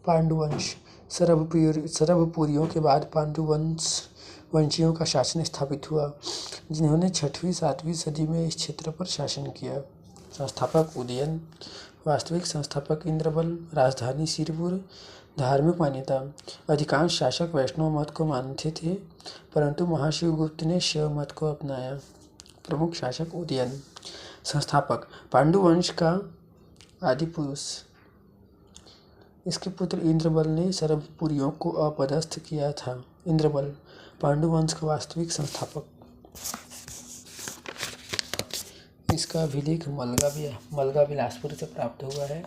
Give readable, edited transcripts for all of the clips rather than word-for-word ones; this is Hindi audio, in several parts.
पांडुवंश। सरभपुरियों के बाद पांडुवंशियों का शासन स्थापित हुआ, जिन्होंने 6वीं-7वीं सदी में इस क्षेत्र पर शासन किया। संस्थापक उदयन। वास्तविक संस्थापक इंद्रबल। राजधानी सिरपुर। धार्मिक मान्यता। अधिकांश शासक वैष्णव मत को मानते थे, परंतु महाशिवगुप्त ने शैव मत को अपनाया। प्रमुख शासक उदयन। संस्थापक पांडुवंश का आदि पुरुष। इसके पुत्र इंद्रबल ने सरभपुरियों को अपदस्थ किया था। इंद्रबल पांडुवंश का वास्तविक संस्थापक। इसका अभिलेख मलगा बिलासपुर से प्राप्त हुआ है।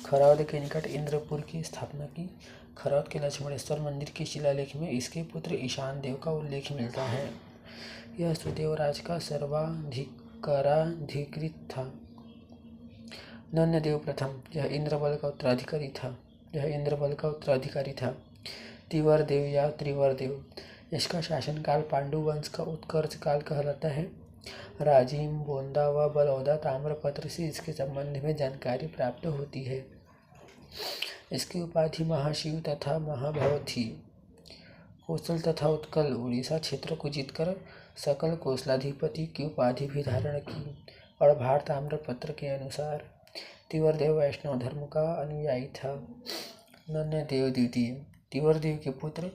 खरौद के निकट इंद्रपुर की स्थापना की। खरौद के लक्ष्मणेश्वर मंदिर के शिलालेख में इसके पुत्र ईशान देव का उल्लेख मिलता है। यह सुदेवराज का सर्वाधिकाराधिकृत था। नन्यदेव प्रथम। यह इंद्रबल का उत्तराधिकारी था। तिवरदेव या त्रिवरदेव। इसका शासनकाल पांडुवंश का उत्कर्ष काल कहलाता है। राजिम, बोंदा व बलौदा ताम्रपत्र से इसके संबंध में जानकारी प्राप्त होती है। इसकी उपाधि महाशिव तथा महाभव थी। कोसल तथा उत्कल उड़ीसा क्षेत्र को जीतकर सकल कोसलाधिपति की उपाधि भी धारण की। अड़भार ताम्रपत्र के अनुसार तिवरदेव वैष्णव धर्म का अनुयायी था। नन्यदेव द्वितीय। तिवरदेव के पुत्र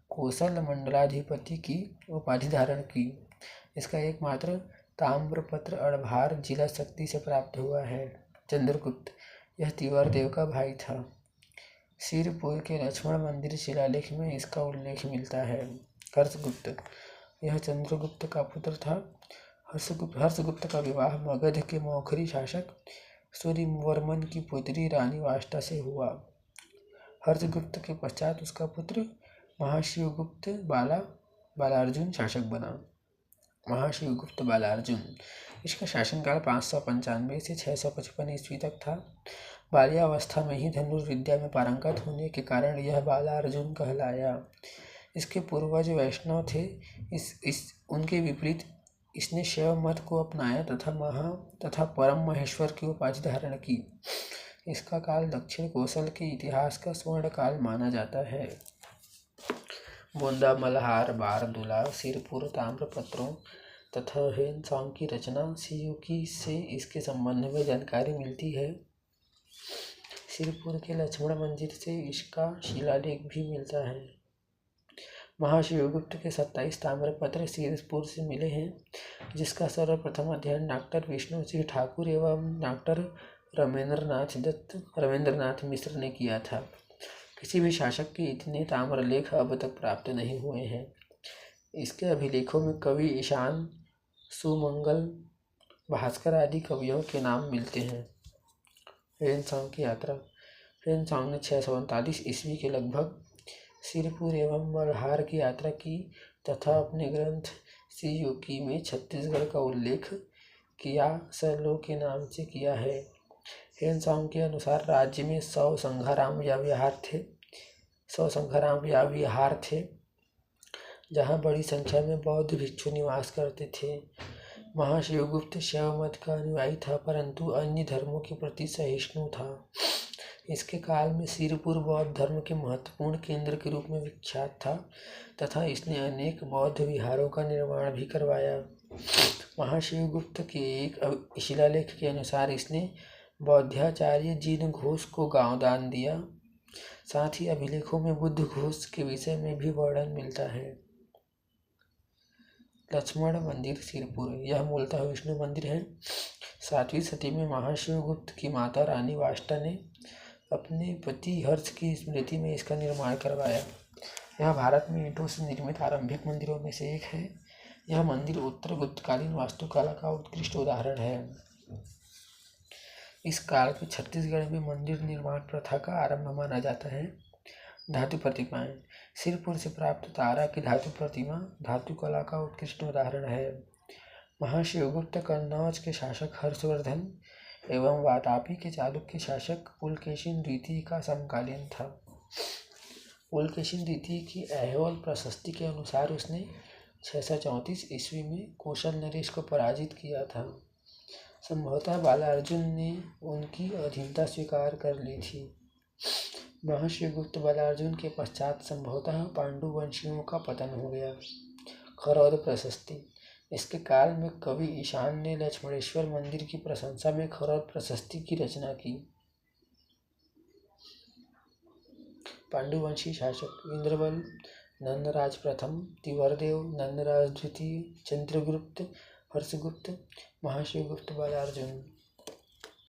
कोसल मंडलाधिपति की उपाधि धारण की। इसका एकमात्र ताम्रपत्र अड़भार जिला शक्ति से प्राप्त हुआ है। चंद्रगुप्त। यह तिवरदेव का भाई था। सिरपुर के लक्ष्मण मंदिर शिलालेख में इसका उल्लेख मिलता है। हर्षगुप्त। यह चंद्रगुप्त का पुत्र था। हर्षगुप्त का विवाह मगध के मौखरी शासक सूर्यवर्मन की पुत्री रानी वाष्टा से हुआ। हर्षगुप्त के पश्चात उसका पुत्र महाशिवगुप्त बालार्जुन शासक बना। महाशिवगुप्त बालार्जुन। इसका शासनकाल 595 से 655 ईस्वी तक था। बाल्यावस्था में ही धनुर्विद्या में पारंगत होने के कारण यह बालार्जुन कहलाया। इसके पूर्वज वैष्णव थे। उनके विपरीत इसने शैव मत को अपनाया तथा परम महेश्वर की उपाधि धारण की। इसका काल दक्षिण कोसल के इतिहास का स्वर्ण काल माना जाता है। बोंदा, मल्हार, बारदुला, सिरपुर ताम्रपत्रों तथा हेनसांग की रचना सियुकी से इसके संबंध में जानकारी मिलती है। सिरपुर के लक्ष्मण मंदिर से इसका शिलालेख भी मिलता है। महाशिवगुप्त के 27 ताम्रपत्र सिरपुर से मिले हैं, जिसका सर्वप्रथम अध्ययन डॉक्टर विष्णु सिंह ठाकुर एवं डॉक्टर रमेंद्रनाथ मिश्र ने किया था। किसी भी शासक के इतने ताम्रलेख अब तक प्राप्त नहीं हुए हैं। इसके अभिलेखों में कवि ईशान, सुमंगल, भास्कर आदि कवियों के नाम मिलते हैं। हेनसांग की यात्रा। हेनसांग ने 639 ईस्वी के लगभग सिरपुर एवं मल्हार की यात्रा की तथा अपने ग्रंथ सियुकी में छत्तीसगढ़ का उल्लेख किया सलो के नाम से किया है। हेनसांग के अनुसार राज्य में 100 संघाराम या विहार थे, जहाँ बड़ी संख्या में बौद्ध भिक्षु निवास करते थे। महाशिवगुप्त शैव मत का अनुयायी था, परंतु अन्य धर्मों के प्रति सहिष्णु था। इसके काल में सिरपुर बौद्ध धर्म के महत्वपूर्ण केंद्र के रूप में विख्यात था तथा इसने अनेक बौद्ध विहारों का निर्माण भी करवाया। महाशिवगुप्त के एक शिलालेख के अनुसार इसने बौद्धाचार्य जिन घोष को गांव दान दिया। साथ ही अभिलेखों में बुद्ध घोष के विषय में भी वर्णन मिलता है। लक्ष्मण मंदिर सिरपुर। यह मूलतः विष्णु मंदिर है। 7वीं सदी में महाशिवगुप्त की माता रानी वाष्टा ने अपने पति हर्ष की स्मृति में इसका निर्माण करवाया। यह भारत में ईंटों से निर्मित आरंभिक मंदिरों में से एक है। यह मंदिर उत्तर गुप्तकालीन वास्तुकला का उत्कृष्ट उदाहरण है। इस काल में छत्तीसगढ़ में मंदिर निर्माण प्रथा का आरंभ माना जाता है। धातु प्रतिमाएं। सिरपुर से प्राप्त तारा की धातु प्रतिमा धातु कला का उत्कृष्ट उदाहरण है। महाशिवगुप्त कन्नौज के शासक हर्षवर्धन एवं वातापी के चालुक्य शासक पुलकेशिन द्वितीय का समकालीन था। पुलकेशिन द्वितीय की ऐहोल प्रशस्ति के अनुसार उसने 634 ईस्वी में कौशल नरेश को पराजित किया था। संभवतः बालार्जुन ने उनकी अधीनता स्वीकार कर ली थी। महर्षि गुप्त बालार्जुन के पश्चात संभवतः पांडुवंशियों का पतन हो गया। खरौद प्रशस्ति। इसके काल में कवि ईशान ने लक्ष्मणेश्वर मंदिर की प्रशंसा में खरौद प्रशस्ति की रचना की। पांडुवंशी शासक इंद्रबल, नंदराज प्रथम, तिवरदेव, नंदराज द्वितीय, चंद्रगुप्त, हर्षगुप्त, महर्षि गुप्त बालार्जुन।